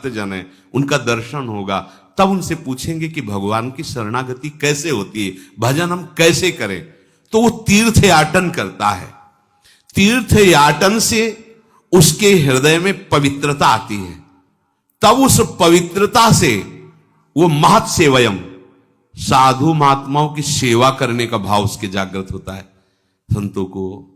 जन है, उनका दर्शन होगा, तब उनसे पूछेंगे कि भगवान की शरणागति कैसे होती है, भजन हम कैसे करें, तो वो तीर्थ याटन करता है। तीर्थ याटन से उसके हृदय में पवित्रता आती है, तब उस पवित्रता से वो महत् सेवयम, साधु महात्माओं की सेवा करने का भाव उसके जागृत होता है। संतों को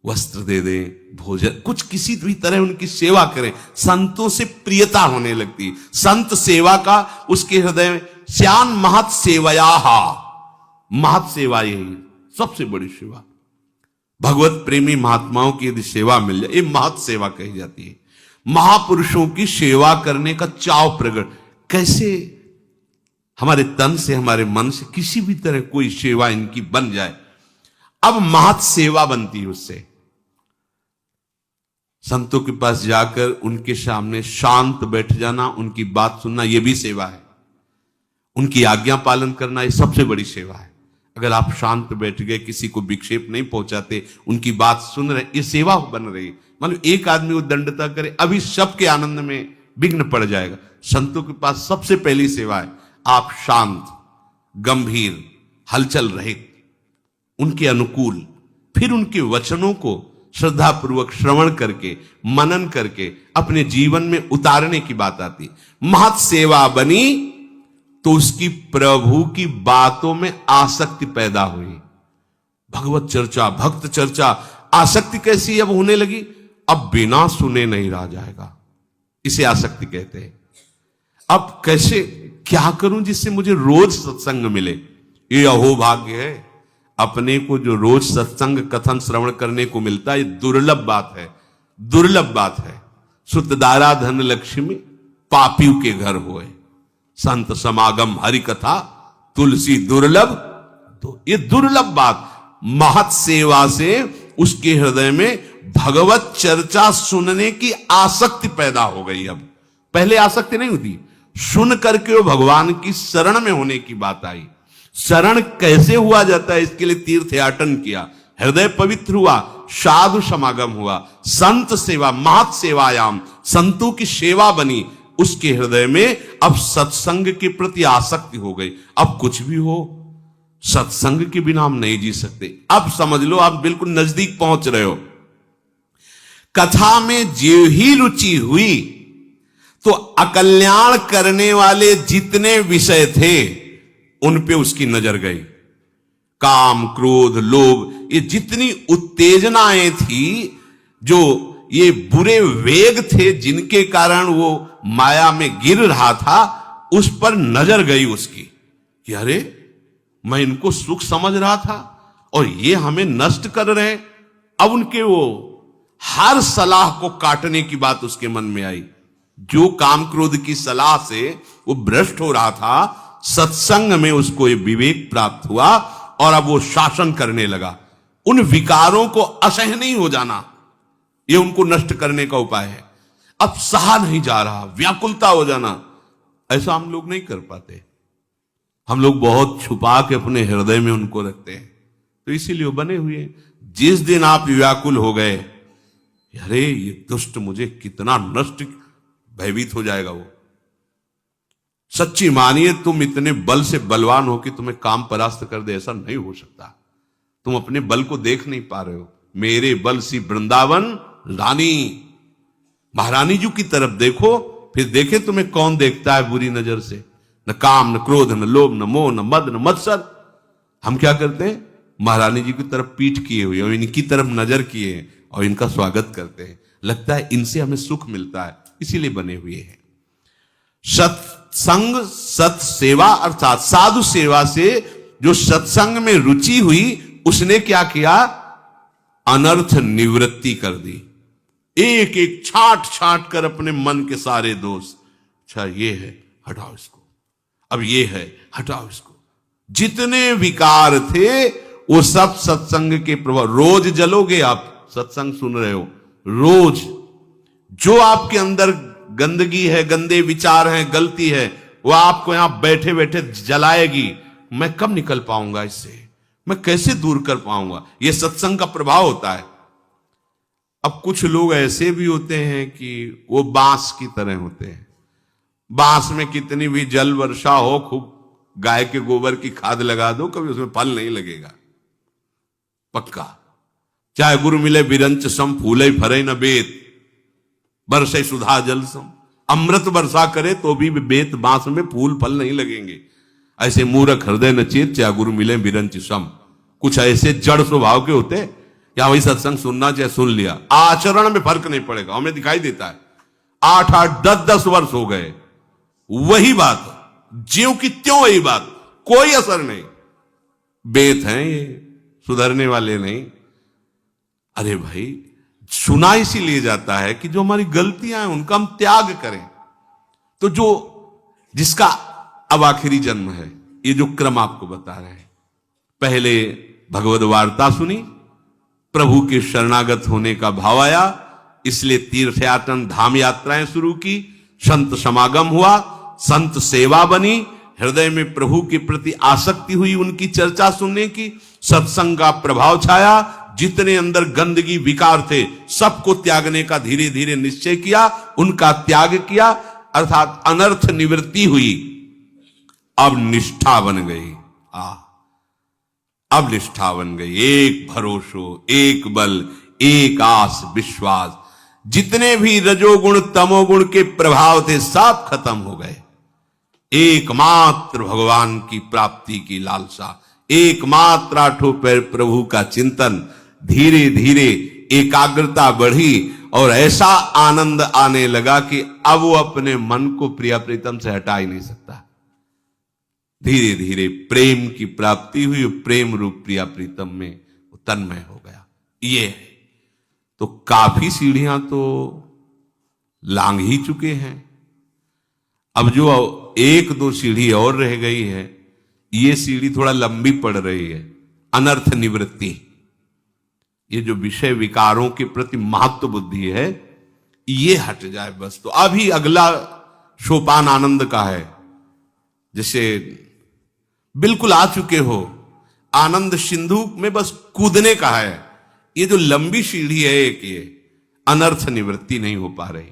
वस्त्र दे दें, भोजन, कुछ किसी भी तरह उनकी सेवा करें, संतों से प्रियता होने लगती। संत सेवा का उसके हृदय में श्यान महत् सेवयाहा, महत् सेवा यही सबसे बड़ी सेवा। भगवत प्रेमी महात्माओं की यदि सेवा मिल जाए, ये महत् सेवा कही जाती है। महापुरुषों की सेवा करने का चाव प्रकट, कैसे हमारे तन से हमारे मन से किसी भी तरह कोई सेवा इनकी बन जाए, अब महत् सेवा बनती है उससे। संतों के पास जाकर उनके सामने शांत बैठ जाना, उनकी बात सुनना, यह भी सेवा है। उनकी आज्ञा पालन करना, यह सबसे बड़ी सेवा है। अगर आप शांत बैठ गए, किसी को विक्षेप नहीं पहुंचाते, उनकी बात सुन रहे, ये सेवा बन रही। मतलब एक आदमी वो दंडता करे, अभी सबके आनंद में विघ्न पड़ जाएगा। संतों के पास सबसे पहली सेवा है, आप शांत, गंभीर, हलचल रहित, उनके अनुकूल, फिर उनके वचनों को श्रद्धापूर्वक श्रवण करके, मनन करके अपने जीवन में उतारने की बात आती। महत् सेवा बनी तो उसकी प्रभु की बातों में आसक्ति पैदा हुई। भगवत चर्चा, भक्त चर्चा, आसक्ति कैसी अब होने लगी, अब बिना सुने नहीं रह जाएगा, इसे आसक्ति कहते हैं। अब कैसे, क्या करूं जिससे मुझे रोज सत्संग मिले, ये अहोभाग्य है। अपने को जो रोज सत्संग कथन श्रवण करने को मिलता है, ये दुर्लभ बात है, दुर्लभ बात है। सुतदारा धन लक्ष्मी पापियों के घर होए, संत समागम हरि कथा तुलसी दुर्लभ। तो ये दुर्लभ बात, महत् सेवा से उसके हृदय में भगवत चर्चा सुनने की आसक्ति पैदा हो गई। अब पहले आसक्ति नहीं होती, सुन करके वो भगवान की शरण में होने की बात आई। शरण कैसे हुआ जाता है, इसके लिए तीर्थ याटन किया, हृदय पवित्र हुआ, साधु समागम हुआ, संत सेवा, महत् सेवायाम, संतों की सेवा बनी उसके हृदय में। अब सत्संग के प्रति आसक्ति हो गई। अब कुछ भी हो, सत्संग के बिना हम नहीं जी सकते। अब समझ लो आप बिल्कुल नजदीक पहुंच रहे हो। कथा में जो ही रुचि हुई तो अकल्याण करने वाले जितने विषय थे उन पे उसकी नजर गई। काम, क्रोध, लोभ, ये जितनी उत्तेजनाएं थी, जो ये बुरे वेग थे जिनके कारण वो माया में गिर रहा था, उस पर नजर गई उसकी कि अरे मैं इनको सुख समझ रहा था और ये हमें नष्ट कर रहे हैं। अब उनके वो हर सलाह को काटने की बात उसके मन में आई। जो काम क्रोध की सलाह से वो भ्रष्ट हो रहा था, सत्संग में उसको ये विवेक प्राप्त हुआ और अब वो शासन करने लगा। उन विकारों को असह्य नहीं हो जाना, ये उनको नष्ट करने का उपाय है। अब सहा नहीं जा रहा, व्याकुलता हो जाना, ऐसा हम लोग नहीं कर पाते। हम लोग बहुत छुपा के अपने हृदय में उनको रखते हैं, तो इसीलिए वो बने हुए हैं। जिस दिन आप व्याकुल हो गए, अरे ये दुष्ट मुझे कितना नष्ट, भयभीत हो जाएगा वो। सच्ची मानिए, तुम इतने बल से बलवान हो कि तुम्हें काम परास्त कर दे, ऐसा नहीं हो सकता। तुम अपने बल को देख नहीं पा रहे हो। मेरे बल सी वृंदावन रानी, महारानी जी की तरफ देखो, फिर देखे तुम्हें कौन देखता है बुरी नजर से। न काम, न क्रोध, न लोभ, न मोह, न मद, न मत्सर। हम क्या करते हैं, महारानी जी की तरफ पीठ किए हुए और इनकी तरफ नजर किए और इनका स्वागत करते हैं। लगता है इनसे हमें सुख मिलता है, इसीलिए बने हुए हैं। सत्संग, सत सेवा अर्थात साधु सेवा से जो सत्संग में रुचि हुई, उसने क्या किया, अनर्थ निवृत्ति कर दी। एक एक छांट छांट कर अपने मन के सारे दोष, अच्छा ये है हटाओ इसको, अब ये है हटाओ इसको। जितने विकार थे वो सब सत्संग के प्रभाव। रोज जलोगे आप, सत्संग सुन रहे हो, रोज जो आपके अंदर गंदगी है, गंदे विचार हैं, गलती है, वो आपको यहां बैठे बैठे जलाएगी। मैं कब निकल पाऊंगा इससे, मैं कैसे दूर कर पाऊंगा, यह सत्संग का प्रभाव होता है। अब कुछ लोग ऐसे भी होते हैं कि वो बांस की तरह होते हैं, बांस में कितनी भी जल वर्षा हो, खूब गाय के गोबर की खाद लगा दो, कभी उसमें फल नहीं लगेगा, पक्का। चाहे गुरु मिले बिरंच सम, फूले फरे न बेत, बरसे सुधा जल सम। अमृत वर्षा करे तो भी बेत बांस में फूल फल नहीं लगेंगे। ऐसे मूर्ख हृदय न चेत, चाहे गुरु मिले बिरंच सम। कुछ ऐसे जड़ स्वभाव के होते, क्या वही सत्संग सुनना चाहे सुन लिया, आचरण में फर्क नहीं पड़ेगा। हमें दिखाई देता है 8-8, 10-10 वर्ष हो गए, वही बात ज्यों की त्यों, वही बात, कोई असर नहीं। बेत हैं ये, सुधरने वाले नहीं। अरे भाई, सुना इसीलिए जाता है कि जो हमारी गलतियां हैं उनका हम त्याग करें। तो जो जिसका अब आखिरी जन्म है, ये जो क्रम आपको बता रहे हैं, पहले भगवद वार्ता सुनी, प्रभु के शरणागत होने का भाव आया, इसलिए तीर्थयाटन धाम यात्राएं शुरू की, संत समागम हुआ, संत सेवा बनी, हृदय में प्रभु के प्रति आसक्ति हुई, उनकी चर्चा सुनने की, सत्संग का प्रभाव छाया, जितने अंदर गंदगी विकार थे सबको त्यागने का धीरे धीरे निश्चय किया, उनका त्याग किया, अर्थात अनर्थ निवृत्ति हुई। अब निष्ठा बन गई। अब निष्ठा बन गई। एक भरोसो, एक बल, एक आस, विश्वास। जितने भी रजोगुण तमोगुण के प्रभाव थे सब खत्म हो गए। एकमात्र भगवान की प्राप्ति की लालसा, एकमात्र आठों पैर प्रभु का चिंतन। धीरे धीरे एकाग्रता बढ़ी और ऐसा आनंद आने लगा कि अब वो अपने मन को प्रिया प्रीतम से हटा ही नहीं सकता। धीरे धीरे प्रेम की प्राप्ति हुई, प्रेम रूप प्रिया प्रीतम में तन्मय हो गया। ये है तो काफी सीढ़ियां तो लांघ ही चुके हैं। अब जो 1-2 सीढ़ी और रह गई है, ये सीढ़ी थोड़ा लंबी पड़ रही है। अनर्थ निवृत्ति, ये जो विषय विकारों के प्रति महत्व बुद्धि है, ये हट जाए बस। तो अभी अगला सोपान आनंद का है। जैसे बिल्कुल आ चुके हो, आनंद सिंधु में बस कूदने का है। ये जो लंबी सीढ़ी है एक, ये अनर्थ निवृत्ति नहीं हो पा रही।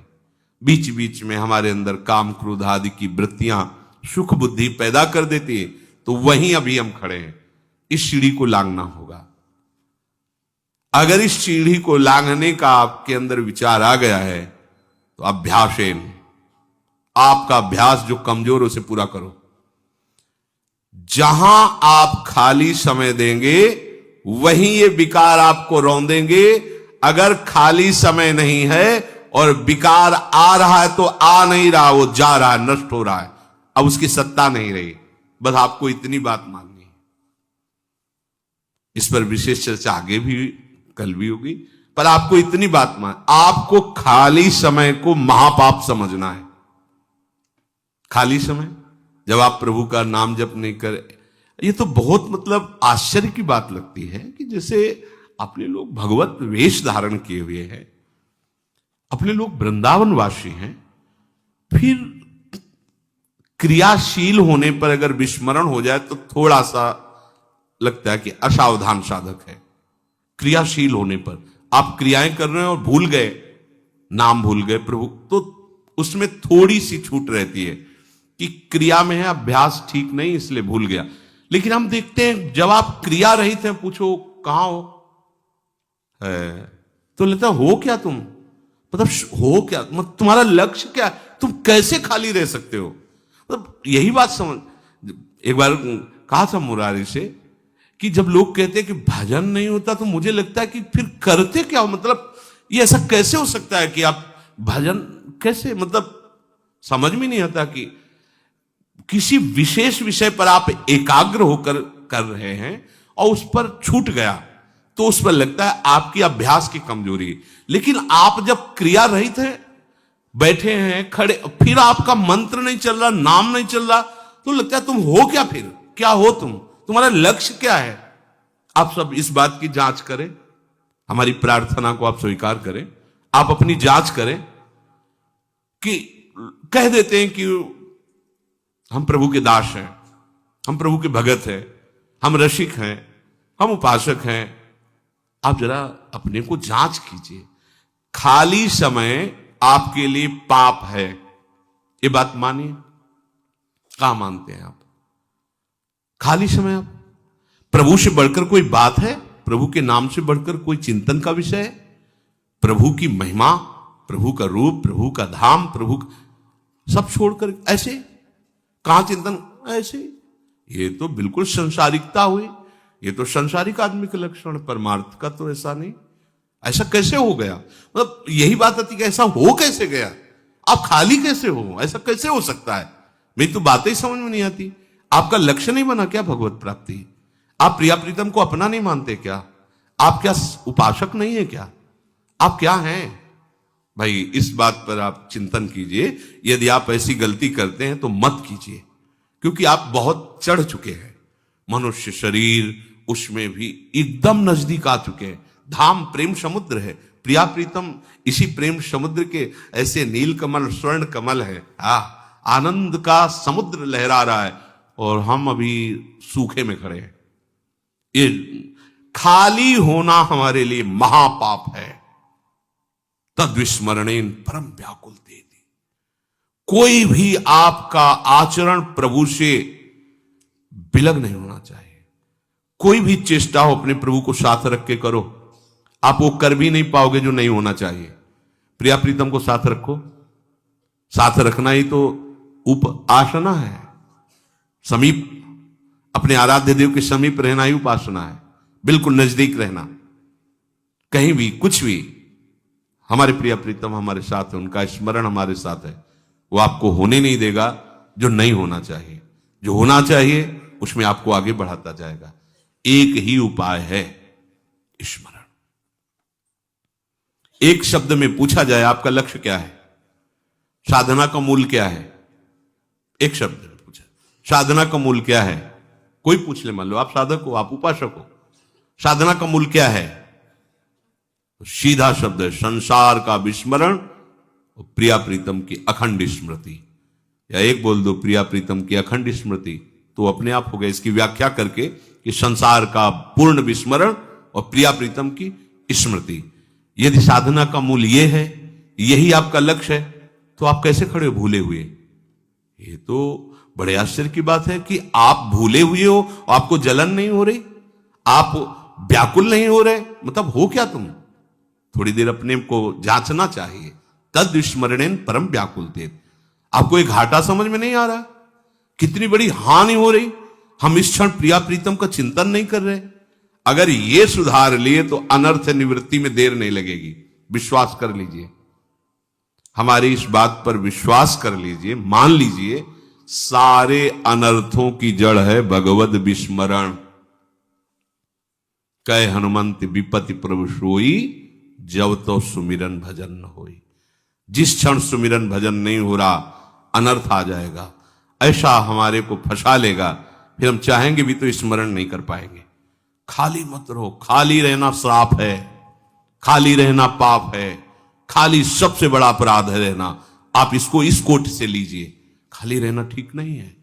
बीच बीच में हमारे अंदर काम क्रोध आदि की वृत्तियां सुख बुद्धि पैदा कर देती है, तो वहीं अभी हम खड़े हैं। इस सीढ़ी को लांघना होगा। अगर इस सीढ़ी को लांघने का आपके अंदर विचार आ गया है, तो अभ्यासेन, आपका अभ्यास जो कमजोर है उसे पूरा करो। जहां आप खाली समय देंगे वहीं ये विकार आपको रौंदेंगे। अगर खाली समय नहीं है और विकार आ रहा है तो आ नहीं रहा, वो जा रहा है, नष्ट हो रहा है, अब उसकी सत्ता नहीं रही। बस आपको इतनी बात माननी है। इस पर विशेष चर्चा आगे भी कल भी होगी, पर आपको इतनी बात मान, आपको खाली समय को महापाप समझना है। खाली समय जब आप प्रभु का नाम जप नहीं करें, ये तो बहुत मतलब आश्चर्य की बात लगती है कि जैसे अपने लोग भगवत वेश धारण किए हुए हैं, अपने लोग वृंदावनवासी हैं, फिर क्रियाशील होने पर अगर विस्मरण हो जाए तो थोड़ा सा लगता है कि असावधान साधक है। क्रियाशील होने पर आप क्रियाएं कर रहे हैं और भूल गए, नाम भूल गए प्रभु, तो उसमें थोड़ी सी छूट रहती है कि क्रिया में है, अभ्यास ठीक नहीं इसलिए भूल गया। लेकिन हम देखते हैं जब आप क्रिया रहित हैं, पूछो कहां हो है, तो लगता हो क्या तुम, मतलब हो क्या, मतलब तुम्हारा लक्ष्य क्या, तुम कैसे खाली रह सकते हो। मतलब यही बात समझ। एक बार कहा था मुरारी से कि जब लोग कहते हैं कि भजन नहीं होता, तो मुझे लगता है कि फिर करते क्या हो, मतलब ये ऐसा कैसे हो सकता है कि आप भजन कैसे, मतलब समझ में नहीं आता कि किसी विशेष विषय पर आप एकाग्र होकर कर रहे हैं और उस पर छूट गया, तो उस पर लगता है आपकी अभ्यास की कमजोरी। लेकिन आप जब क्रिया रहित हैं, बैठे हैं, खड़े, फिर आपका मंत्र नहीं चल रहा, नाम नहीं चल रहा, तो लगता है तुम हो क्या, फिर क्या हो तुम, तुम्हारा लक्ष्य क्या है। आप सब इस बात की जांच करें, हमारी प्रार्थना को आप स्वीकार करें, आप अपनी जांच करें कि कह देते हैं कि हम प्रभु के दास हैं, हम प्रभु के भगत हैं, हम रसिक हैं, हम उपासक हैं। आप जरा अपने को जांच कीजिए। खाली समय आपके लिए पाप है, ये बात मानिए। कहां मानते हैं आप? खाली समय आप प्रभु से बढ़कर कोई बात है? प्रभु के नाम से बढ़कर कोई चिंतन का विषय है? प्रभु की महिमा, प्रभु का रूप, प्रभु का धाम, सब छोड़कर ऐसे कहां चिंतन? ऐसे ये तो बिल्कुल संसारिकता हुई। ये तो संसारिक आदमी का लक्षण, परमार्थ का तो ऐसा नहीं। ऐसा कैसे हो गया? मतलब यही बात आती कि ऐसा हो कैसे गया? आप खाली कैसे हो? ऐसा कैसे हो सकता है? मेरी तो बातें ही समझ में नहीं आती। आपका लक्ष्य नहीं बना क्या भगवत प्राप्ति? आप प्रिया प्रीतम को अपना नहीं मानते क्या? आप क्या उपासक नहीं है क्या? आप क्या हैं भाई? इस बात पर आप चिंतन कीजिए। यदि आप ऐसी गलती करते हैं तो मत कीजिए, क्योंकि आप बहुत चढ़ चुके हैं। मनुष्य शरीर, उसमें भी एकदम नजदीक आ चुके हैं। धाम प्रेम समुद्र है। प्रिया प्रीतम इसी प्रेम समुद्र के ऐसे नील कमल, स्वर्ण कमल है। आनंद का समुद्र लहरा रहा है और हम अभी सूखे में खड़े हैं। ये खाली होना हमारे लिए महापाप है। तद्विस्मरणेन परम व्याकुल देति। कोई भी आपका आचरण प्रभु से विलग नहीं होना चाहिए। कोई भी चेष्टा हो अपने प्रभु को साथ रख के करो, आप वो कर भी नहीं पाओगे जो नहीं होना चाहिए। प्रिया प्रीतम को साथ रखो। साथ रखना ही तो उपासना है। समीप, अपने आराध्य देव के समीप रहना ही उपासना है। बिल्कुल नजदीक रहना। कहीं भी कुछ भी, हमारे प्रिया प्रीतम हमारे साथ है, उनका स्मरण हमारे साथ है। वो आपको होने नहीं देगा जो नहीं होना चाहिए। जो होना चाहिए उसमें आपको आगे बढ़ाता जाएगा। एक ही उपाय है, स्मरण। एक शब्द में पूछा जाए आपका लक्ष्य क्या है, साधना का मूल क्या है? एक शब्द में पूछा, साधना का मूल क्या है? कोई पूछ ले, मान लो आप साधक हो, आप उपासक हो, साधना का मूल क्या है? सीधा शब्द है, संसार का विस्मरण और प्रिया प्रीतम की अखंड स्मृति। या एक बोल दो, प्रिया प्रीतम की अखंड स्मृति, तो अपने आप हो गया। इसकी व्याख्या करके कि संसार का पूर्ण विस्मरण और प्रिया प्रीतम की स्मृति। यदि साधना का मूल ये है, यही आपका लक्ष्य है, तो आप कैसे खड़े हो भूले हुए? ये तो बड़े आश्चर्य की बात है कि आप भूले हुए हो, आपको जलन नहीं हो रही, आप व्याकुल नहीं हो रहे। मतलब हो क्या तुम? थोड़ी देर अपने को जांचना चाहिए। तद स्मरणेन परम व्याकुल देव। आपको एक घाटा समझ में नहीं आ रहा? कितनी बड़ी हानि हो रही। हम इस क्षण प्रिया प्रीतम का चिंतन नहीं कर रहे। अगर ये सुधार लिए तो अनर्थ निवृत्ति में देर नहीं लगेगी। विश्वास कर लीजिए, हमारी इस बात पर विश्वास कर लीजिए, मान लीजिए, सारे अनर्थों की जड़ है भगवद विस्मरण। कह हनुमंत विपत्ति प्रभु सोई, जब तो सुमिरन भजन न होई। जिस क्षण सुमिरन भजन नहीं हो रहा, अनर्थ आ जाएगा, ऐसा हमारे को फंसा लेगा, फिर हम चाहेंगे भी तो स्मरण नहीं कर पाएंगे। खाली मत रहो। खाली रहना श्राप है, खाली रहना पाप है, खाली सबसे बड़ा अपराध है रहना। आप इसको इस कोट से लीजिए, खाली रहना ठीक नहीं है।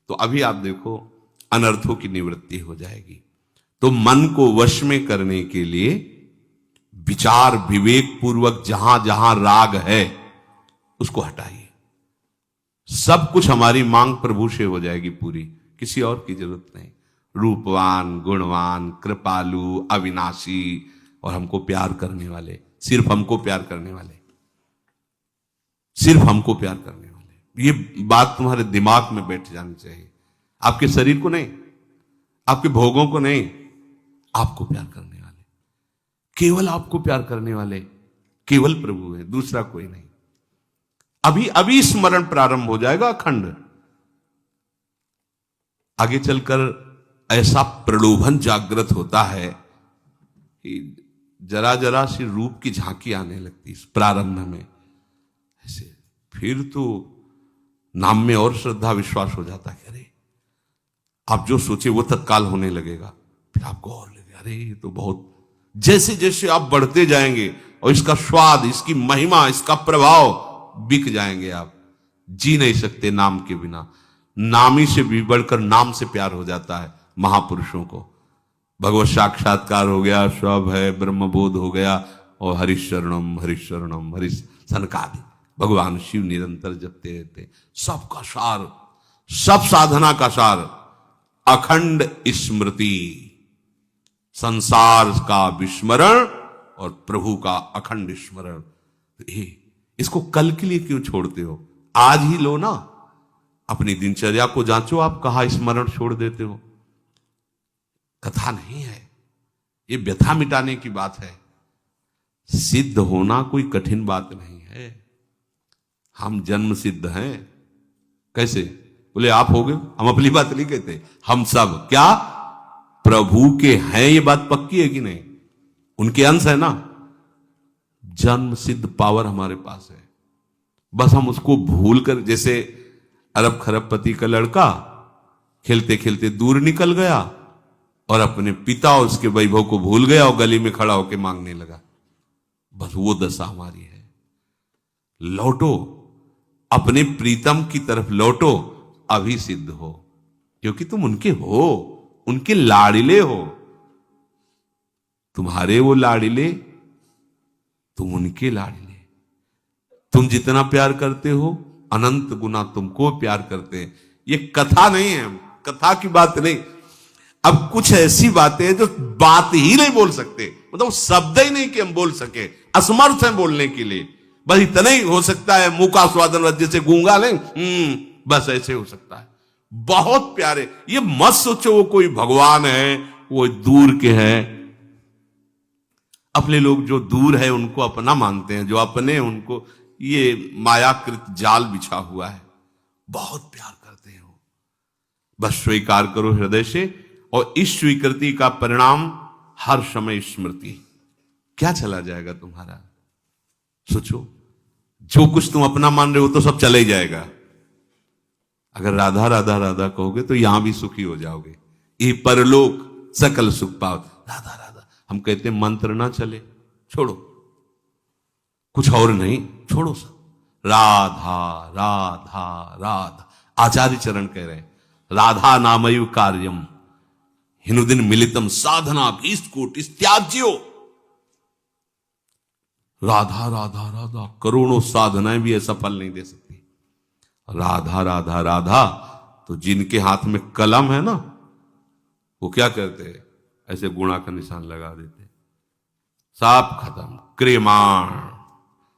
तो अभी आप देखो, अनर्थों की निवृत्ति हो जाएगी। तो मन को वश में करने के लिए विचार विवेक पूर्वक जहां जहां राग है उसको हटाइए। सब कुछ हमारी मांग प्रभु से हो जाएगी पूरी, किसी और की जरूरत नहीं। रूपवान, गुणवान, कृपालु, अविनाशी और हमको प्यार करने वाले, सिर्फ हमको प्यार करने वाले, सिर्फ हमको प्यार करने वाले। ये बात तुम्हारे दिमाग में बैठ जानी चाहिए। आपके शरीर को नहीं, आपके भोगों को नहीं, आपको प्यार करने वाले, केवल आपको प्यार करने वाले केवल प्रभु है, दूसरा कोई नहीं। अभी अभी स्मरण प्रारंभ हो जाएगा अखंड। आगे चलकर ऐसा प्रलोभन जागृत होता है कि जरा जरा सी रूप की झांकी आने लगती है प्रारंभ में ऐसे। फिर तो नाम में और श्रद्धा विश्वास हो जाता है। अरे आप जो सोचे वो तत्काल होने लगेगा। फिर आपको और लगेगा, अरे ये तो बहुत। जैसे जैसे आप बढ़ते जाएंगे और इसका स्वाद, इसकी महिमा, इसका प्रभाव बिक जाएंगे। आप जी नहीं सकते नाम के बिना। नामी से भी बढ़कर नाम से प्यार हो जाता है महापुरुषों को। भगवत साक्षात्कार हो गया, सब है, ब्रह्मबोध हो गया, और हरिशरणम हरिशरणम हरिश सनकादि भगवान शिव निरंतर जपते रहते। सबका सार, सब साधना का सार अखंड स्मृति, संसार का विस्मरण और प्रभु का अखंड स्मरण। इसको कल के लिए क्यों छोड़ते हो? आज ही लो ना। अपनी दिनचर्या को जांचो, आप कहां स्मरण छोड़ देते हो। कथा नहीं है, ये व्यथा मिटाने की बात है। सिद्ध होना कोई कठिन बात नहीं है। हम जन्म सिद्ध हैं। कैसे? बोले आप हो गए? हम अपनी बात नहीं कहते, हम सब क्या प्रभु के हैं। ये बात पक्की है कि नहीं? उनके अंश है ना। जन्म सिद्ध पावर हमारे पास है, बस हम उसको भूल कर, जैसे अरब खरबपति का लड़का खेलते खेलते दूर निकल गया और अपने पिता और उसके वैभव को भूल गया और गली में खड़ा होकर मांगने लगा। बस वो दशा हमारी है। लौटो, अपने प्रीतम की तरफ लौटो, अभी सिद्ध हो, क्योंकि तुम उनके हो, उनके लाड़िले हो। तुम्हारे वो लाड़िले, तुम उनके लाड़िले। तुम जितना प्यार करते हो, अनंत गुना तुमको प्यार करते हैं। ये कथा नहीं है, कथा की बात नहीं। अब कुछ ऐसी बातें हैं जो बात ही नहीं बोल सकते, मतलब शब्द ही नहीं कि हम बोल सके, असमर्थ हैं बोलने के लिए। बस इतना ही हो सकता है, मुंह का स्वादन जैसे गूंगा लें, बस ऐसे हो सकता है। बहुत प्यारे। ये मत सोचो वो कोई भगवान है, वो दूर के हैं। अपने लोग जो दूर है उनको अपना मानते हैं, जो अपने उनको, ये मायाकृत जाल बिछा हुआ है। बहुत प्यार करते हैं वो। बस स्वीकार करो हृदय से, और इस स्वीकृति का परिणाम हर समय स्मृति। क्या चला जाएगा तुम्हारा? सोचो, जो कुछ तुम अपना मान रहे हो तो सब चले ही जाएगा। अगर राधा राधा राधा कहोगे तो यहां भी सुखी हो जाओगे। ये परलोक सकल सुख पाओ। राधा राधा हम कहते हैं, मंत्र ना चले, छोड़ो, कुछ और नहीं, छोड़ो सब। राधा राधा राधा। आचार्य चरण कह रहे हैं, राधा नामयु कार्यम हिनुदिन मिलितम साधना भीष्टकूट त्याज्यो। राधा राधा राधा, करोड़ों साधनाएं भी ऐसा फल नहीं दे सकती। राधा राधा राधा, तो जिनके हाथ में कलम है ना, वो क्या करते हैं? ऐसे गुणा का निशान लगा देते, साफ खत्म, क्रियमाण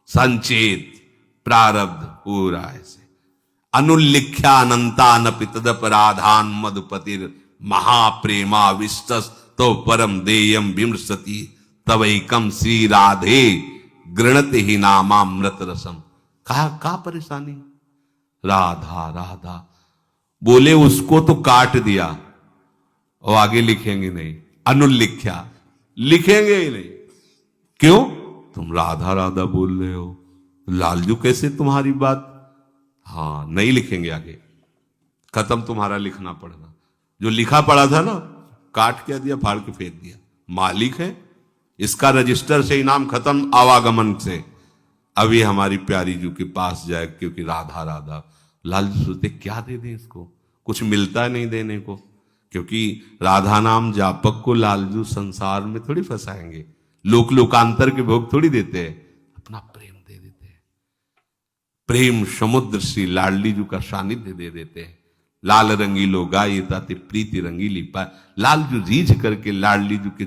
संचित प्रारब्ध पूरा। ऐसे अनुल्लिख्या अनंतानपि तदपराधान मधुपतिर महाप्रेमा विस्तस तो परम देयम विमृशति तवैकम श्री राधे गृणते ही नामामृत रसम। कहा परेशानी? राधा राधा बोले, उसको तो काट दिया और आगे लिखेंगे नहीं। अनुल्लिख्या लिखेंगे ही नहीं। क्यों? तुम राधा राधा बोल रहे हो, लालजू कैसे तुम्हारी बात? हाँ, नहीं लिखेंगे आगे, खत्म तुम्हारा लिखना पड़ना। जो लिखा पड़ा था ना, काट क्या दिया, फाड़ के फेंक दिया। मालिक है इसका, रजिस्टर से इनाम खत्म, आवागमन से। अभी हमारी प्यारी जू के पास जाए, क्योंकि राधा राधा। लालजू सोचते क्या दे दें इसको, कुछ मिलता नहीं देने को, क्योंकि राधा नाम जापक को लालजू संसार में थोड़ी फंसाएंगे, लोकांतर के भोग थोड़ी देते हैं, अपना प्रेम दे देते हैं। प्रेम समुद्र श्री लाडली जू का सानिध्य दे देते हैं। लाल रंगीलो गाये ताते प्रीति रंगीली पाए। लालजू रीझ करके लाडली जू के